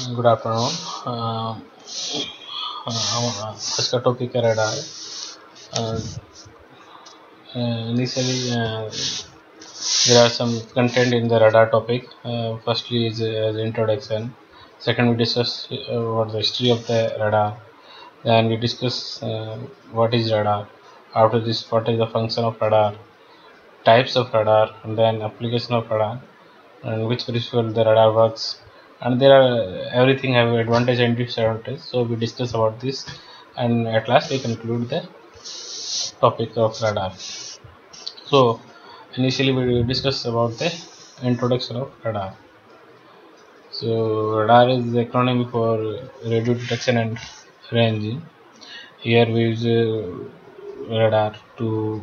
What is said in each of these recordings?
Good afternoon. आज का topic है radar. Initially, there are some content in the radar topic. Firstly is introduction. Second, we discuss what the history of the radar. Then we discuss what is radar. After this, what is the function of radar, types of radar, and then application of radar, and which principle the radar works. And there are everything have advantage and disadvantage. So we discuss about this, and at last we conclude the topic of radar. So initially we discuss about the introduction of radar. So radar is the acronym for radio detection and ranging. Here we use radar to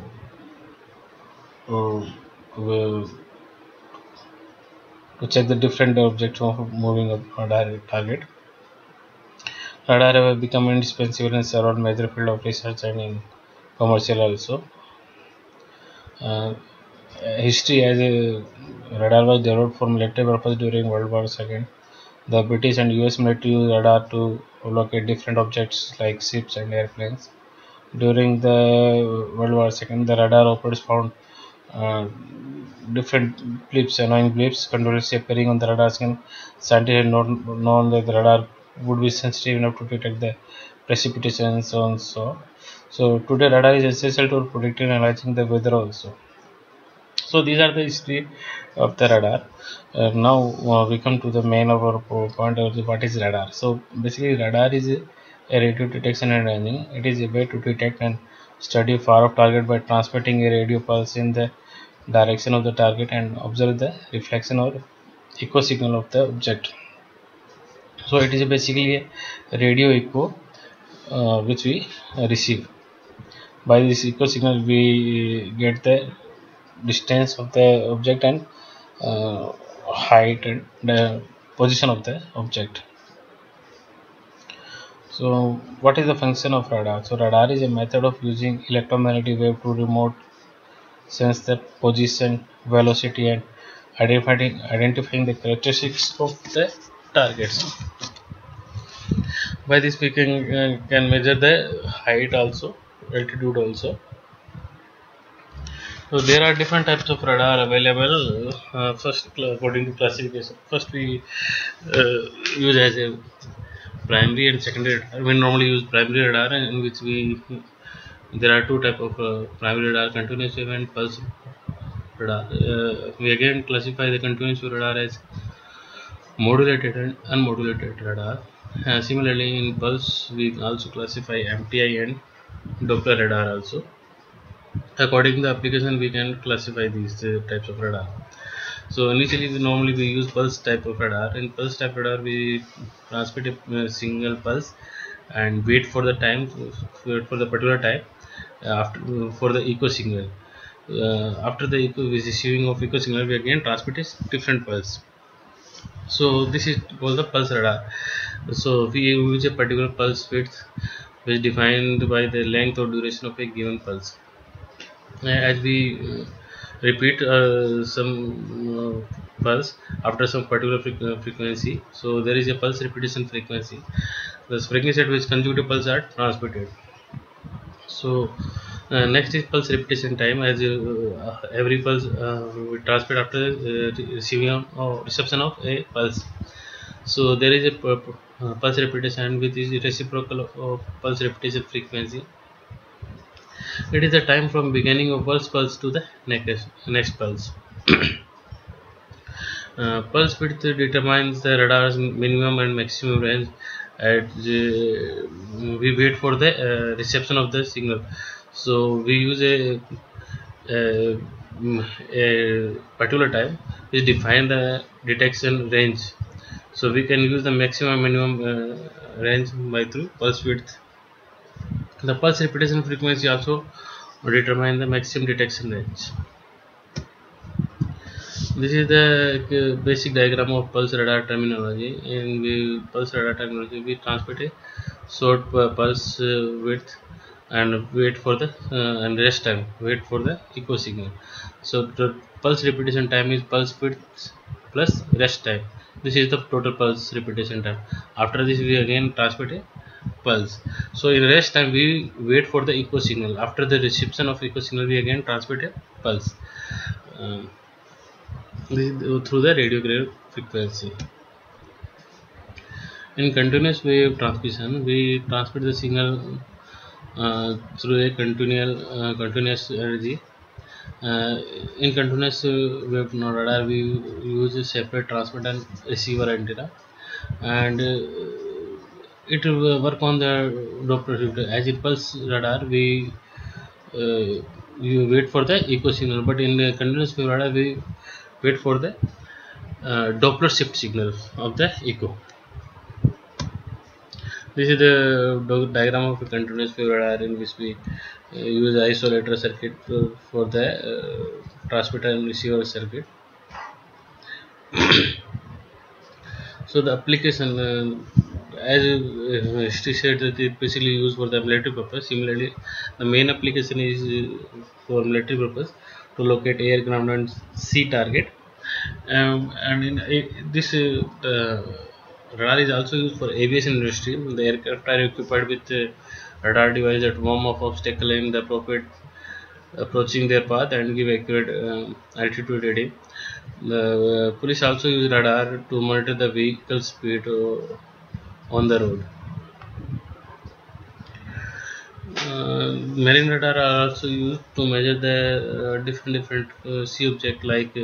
check the different objects of moving target. Radar have become indispensable in several major fields of research and in commercial also. History as a radar was developed for military purpose during World War II. The British and US military used radar to locate different objects like ships and airplanes. During the World War II, the radar operators found different blips, annoying blips, continuously appearing on the radar screen. Scientists had not known that the radar would be sensitive enough to detect the precipitation and so on. So today radar is essential to predicting and analyzing the weather also. So these are the history of the radar. Now we come to the main of our point of what is radar. So basically radar is a radio detection and ranging. It is a way to detect and study far off target by transmitting a radio pulse in the direction of the target and observe the reflection or echo signal of the object. So it is basically a radio echo which we receive. By this echo signal we get the distance of the object and height and the position of the object. So what is the function of radar? So radar is a method of using electromagnetic wave to remote sense the position, velocity, and identifying the characteristics of the targets. By this we can measure the height also, altitude also. So there are different types of radar available. First, according to classification, first we use as a primary and secondary radar. We normally use primary radar, in which there are two types of primary radar: continuous wave and pulse radar. We again classify the continuous wave radar as modulated and unmodulated radar. Similarly, in pulse we also classify MTI and Doppler radar also. According to the application we can classify these types of radar. So initially we use pulse type of radar. In pulse type radar we transmit a single pulse and wait for the time for the particular time for the echo signal. After the receiving of echo signal we again transmit a different pulse. So this is called the pulse radar. So we use a particular pulse width which is defined by the length or duration of a given pulse. As we repeat some pulse after some particular frequency, so there is a pulse repetition frequency. The frequency at which consecutive pulses are transmitted. So next is pulse repetition time. As every pulse we transmit after receiving or reception of a pulse. So there is a pulse repetition with is reciprocal of pulse repetition frequency. It is the time from beginning of first pulse to the next pulse. Pulse width determines the radar's minimum and maximum range. We wait for the reception of the signal. So we use a particular time which define the detection range. So we can use the maximum minimum range by through pulse width. The pulse repetition frequency also determine the maximum detection range. This is the basic diagram of pulse radar terminology. In pulse radar terminology, we transmit a short pulse width and wait for the and rest time, wait for the echo signal. So the pulse repetition time is pulse width plus rest time. This is the total pulse repetition time. After this we again transmit a pulse. So in rest time we wait for the echo signal. After the reception of echo signal we again transmit a pulse through the radio frequency. In continuous wave transmission we transmit the signal through a continuous energy. In continuous wave radar we use a separate transmitter and receiver antenna, and it will work on the Doppler shift. As in pulse radar we you wait for the echo signal, but in the continuous wave radar we wait for the Doppler shift signal of the echo. This is the diagram of a continuous wave radar in which we use isolator circuit for the transmitter and receiver circuit. So the application, as history said, that it basically used for the military purpose. Similarly, the main application is for military purpose to locate air, ground, and sea target. And in this radar is also used for aviation industry. The aircraft are equipped with radar device that warm up obstacle in the appropriate approaching their path and give accurate altitude reading. The police also use radar to monitor the vehicle speed on the road. Marine radar are also used to measure the different sea object, like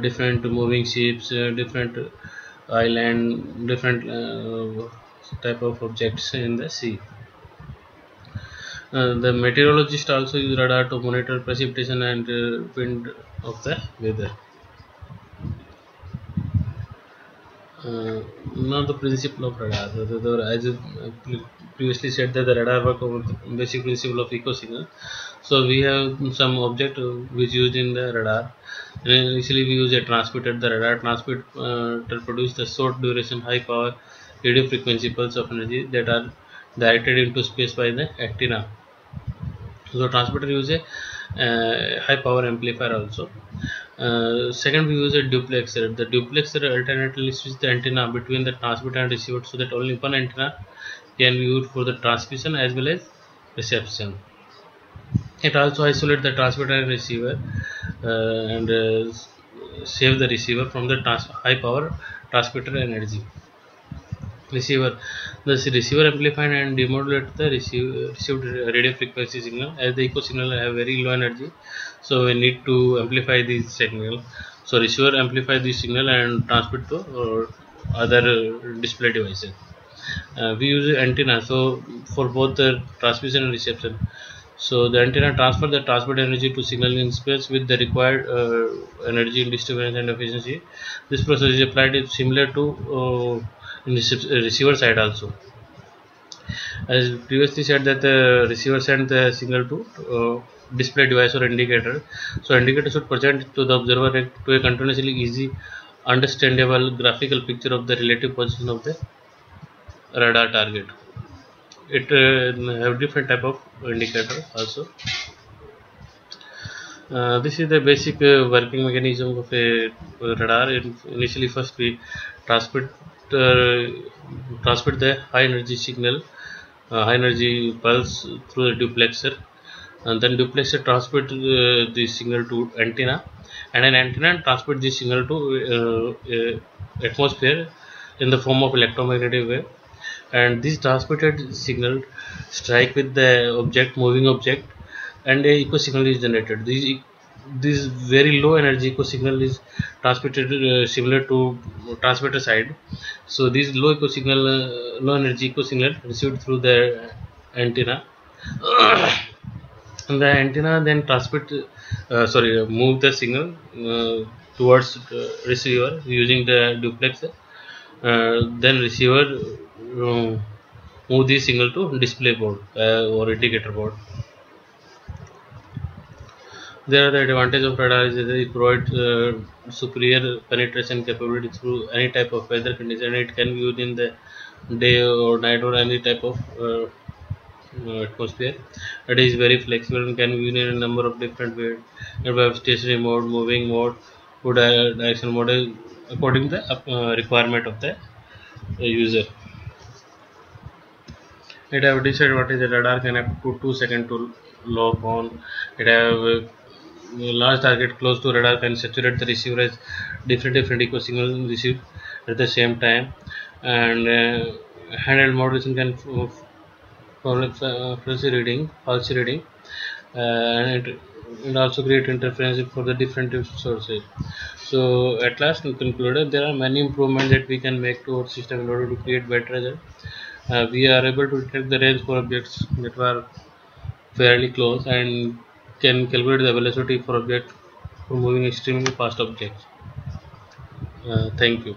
different moving ships, different island, different type of objects in the sea. The meteorologist also use radar to monitor precipitation and wind of the weather. Now the principle of radar. As I previously said that the radar work on the basic principle of echo signal. So we have some object which used in the radar. Initially we use a transmitter. The radar transmitter produce the short duration, high power radio frequency pulse of energy that are directed into space by the antenna. So transmitter use a high power amplifier also. Second, we use a duplexer. The duplexer alternately switches the antenna between the transmitter and receiver so that only one antenna can be used for the transmission as well as reception. It also isolates the transmitter and receiver and save the receiver from the high power transmitter energy. The receiver amplify and demodulate the received radio frequency signal, as the echo signal have very low energy, so we need to amplify this signal. So receiver amplify this signal and transmit to other display devices. We use antenna so for both the transmission and reception. So the antenna transfer the transmit energy to signal in space with the required energy, disturbance and efficiency. This process is applied similar to in receiver side also. As previously said that the receiver send the signal to display device or indicator. So indicator should present to the observer to a continuously easy, understandable graphical picture of the relative position of the radar target. It have different type of indicator also. This is the basic working mechanism of a radar. Initially, first we transmit the high energy signal, high energy pulse through the duplexer, and then duplexer transmit the signal to antenna, and an antenna transmit the signal to atmosphere in the form of electromagnetic wave, and this transmitted signal strike with the moving object, and a echo signal is generated. This very low energy echo signal is transmitted similar to transmitter side. So this low energy echo signal received through the antenna and the antenna then move the signal towards receiver using the duplexer. Then receiver move the signal to display board or indicator board. There are the advantage of radar is that it provides superior penetration capability through any type of weather condition. It can be used in the day or night or any type of atmosphere. It is very flexible and can be used in a number of different ways. It have stationary mode, moving mode, put a directional model according to the requirement of the user. It have disadvantage. The radar can have 2 seconds to lock on. It have large target close to radar can saturate the receiver as different echo signals received at the same time, and handheld modulation can false reading, and it also create interference for the different sources. So at last we concluded there are many improvements that we can make to our system in order to create better result. We are able to detect the range for objects that were fairly close and can calculate the velocity for object for moving extremely fast objects. Thank you.